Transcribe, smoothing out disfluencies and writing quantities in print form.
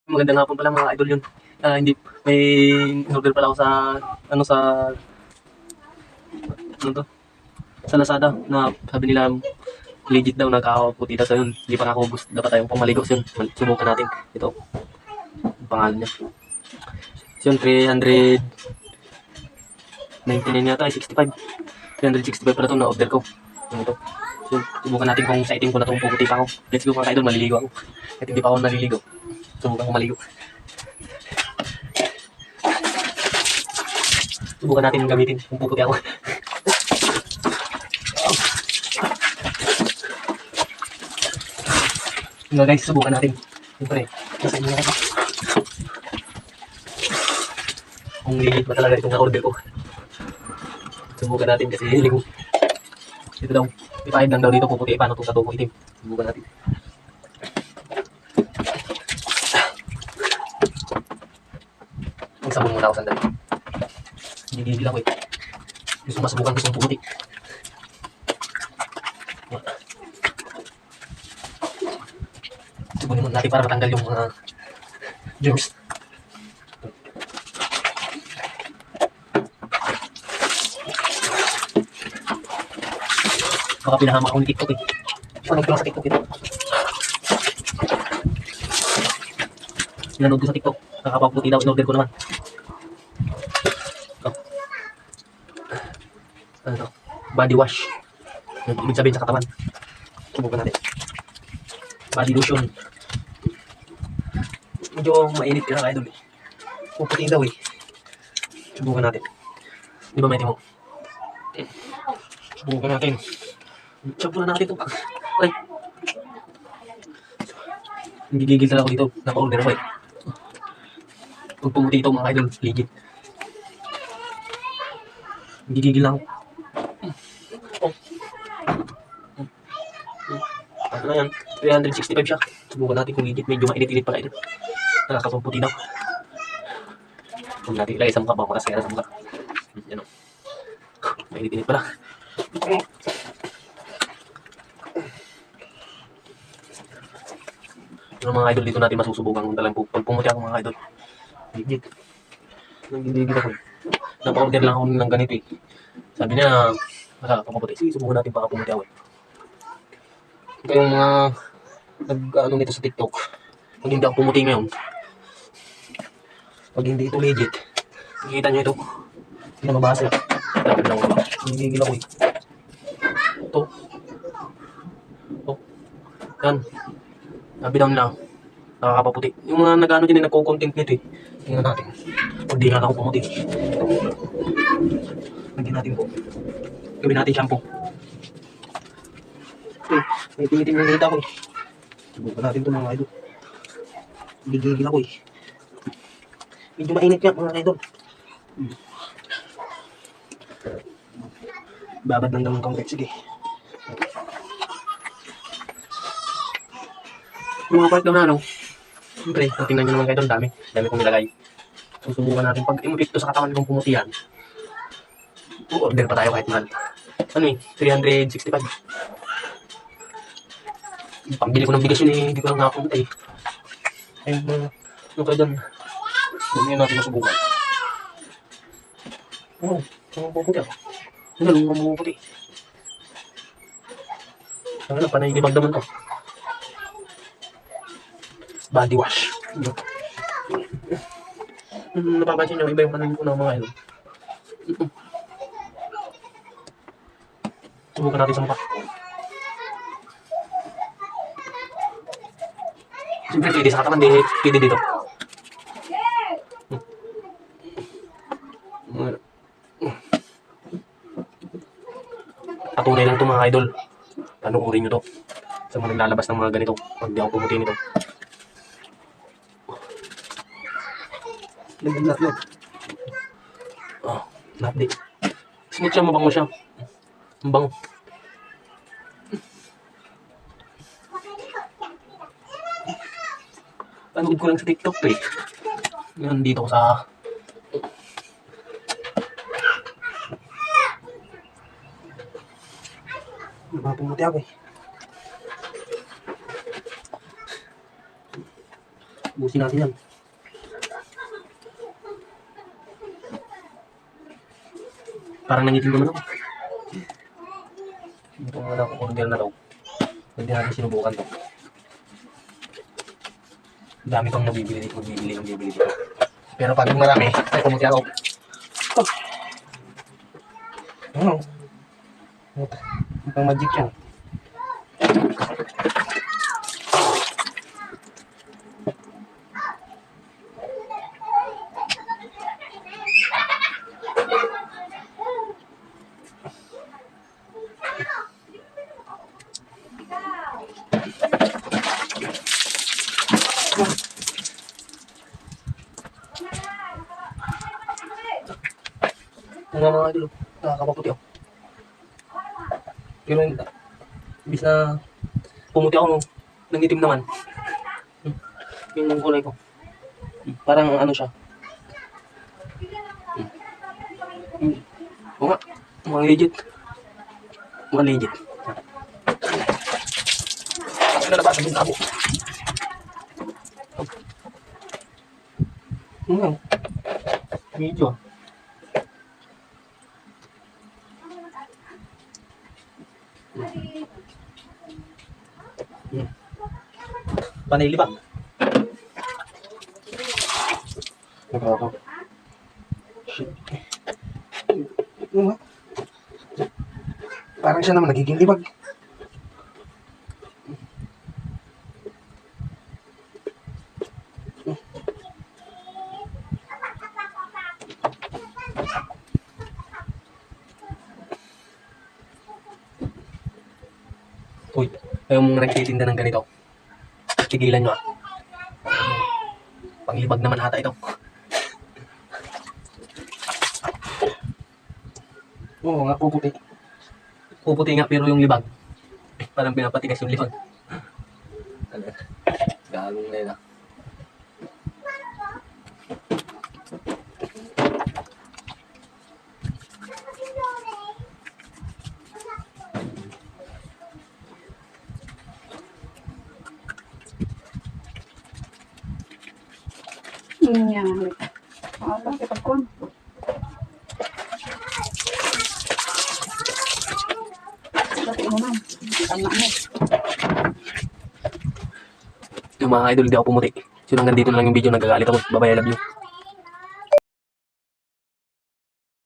Magandang hapon pala mga idol yun. Hindi may order pala ako sa ano sa ano to? Sa Lazada na sabi nila legit daw nagkakaputi daw, so yun. Hindi pa ako gusto, dapat tayong pumaligo, so yun. Subukan natin. Ito ang pangalan niya. So yun, 399 yata, ay 65. 365 pala ito na order ko. Ano to? So yun, subukan natin kung sa itim ko na itong puputi pa ako. Let's go mga idol, maliligo ako. At hindi pa ako naliligo. Subukan ko maligo. Subukan natin yung gamitin kung puputi ako. Nga guys, subukan natin. Siyempre, kasi nyo ako. Kung legit ba talaga itong na-order ko. Subukan natin kasi hiling. Ito daw, ipahid lang daw dito puputi. Paano itong katuko itim? Subukan natin. Magsabon muna ako sandali. Gigigil ako eh. Gusto masubukan gusto puputi. Subunin muna natin para matanggal yung mga germs. Baka pinahama ako ni TikTok eh. Ano ko lang sa TikTok ito? Pinanood ko sa TikTok. Nakapaputi daw, in-order ko naman. Oh. Ano to? Body wash. Ibig sabihin sa katawan. Subukan natin. Body lotion. Medyo mainit ka na idol eh. Puputiin daw eh. Subukan natin. Di ba may timo? Subukan natin. Subukan natin ito. Ay. Gigigil talaga ako dito. Napa-order ako eh. Pag pumuti ito mga idol, legit. Gigigil lang ako. Oh. Ano na yan? 365 siya. Subukan natin kung legit. Medyo mainit-init pala ito. Nakakapamputi daw. Huwag natin ilagay sa mukha. Baka makasaya na sa mukha. Yan o. Mainit-init pala. Yung mga idol dito natin masusubukan kung talagang pag pumuti ako mga idol. Legit. Nagigigil ako eh. Napa-order lang ako ng ganito eh. Sabi niya, nakakapaputi. Sige, subukan natin baka pumuti ako eh. Ito yung mga nag-ano nito sa TikTok. Pag hindi ako pumuti ngayon, pag hindi ito legit, nakikita nyo ito. Hindi na mabasa. Dapat lang ako. Nagigigil ako eh. Ito. Ito. Yan. Sabi daw nila, nakakapaputi. Yung mga nag-ano din na nagko-content nito eh. Tingnan natin. Pag di nga ako pumuti. Lagyan natin po. Gawin natin shampoo. Okay, may tinitin yung data ko eh. Subukan natin ito mga idol. Gigigil ako eh. Medyo mainit nga mga idol. Babad lang daw ng kaunti. Sige. Yung mga part daw na ano. Siyempre, tingnan nyo naman kayo doon. Dami kong nilagay. Susubukan natin. Pag imupit to sa katawan kong pumutihan, order pa tayo kahit mahal. Ano eh, 365. Pambili ko ng bigas yun eh, hindi ko lang nakapunta eh. Ayun, ano kayo dyan? Hindi natin masubukan. Oo, ang puputi ako. Ano lang ang puputi. Ano, panay libag naman to. Body wash. Napapansin nyo, iba yung panay ko ng mga ilo. Subukan natin sa mukha. Siyempre, pwede sa katawan, pwede dito. Patunay lang ito mga idol. Panuorin nyo to. Sa mga naglalabas ng mga ganito. Pag di ako pumuti nito. Lahat. Oh, lahat di. Smooth siya, mabango siya. Mabango. Panood ko lang sa TikTok eh. Yan dito ko sa... Pumuti ako eh. Busin natin yan. Parang nangitim naman ako. Ito nga lang, order na daw. Hindi natin sinubukan to. Dami pang nabibili dito, magbibili dito. Pero pag marami, ay pumuti ako. Ano? Mukhang magic yan. Kung nga mga idol, nakakapaputi ako. Pero imbis na pumuti ako, nangitim naman. Yun yung kulay ko. Parang ano siya. Oo nga, mga legit. Mga legit. Ano na ba? Sabihin ako. Medyo. Panay libang. Nagkakaw. Shit. Parang siya naman nagiging libag. Uy, ayaw mong nagtitinda ng ganito. Tigilan nyo ah. Panglibag naman ata ito. Oo nga, puputi. Puputi nga pero yung libag. Parang pinapatigas yung libag. Galong na yun ah. Yan. Apa, kita pun. Berarti mo tama mo. Yung mga idol, hindi ako pumuti. So hanggang dito na lang yung video, nagagalit ako. Bye bye, I love you.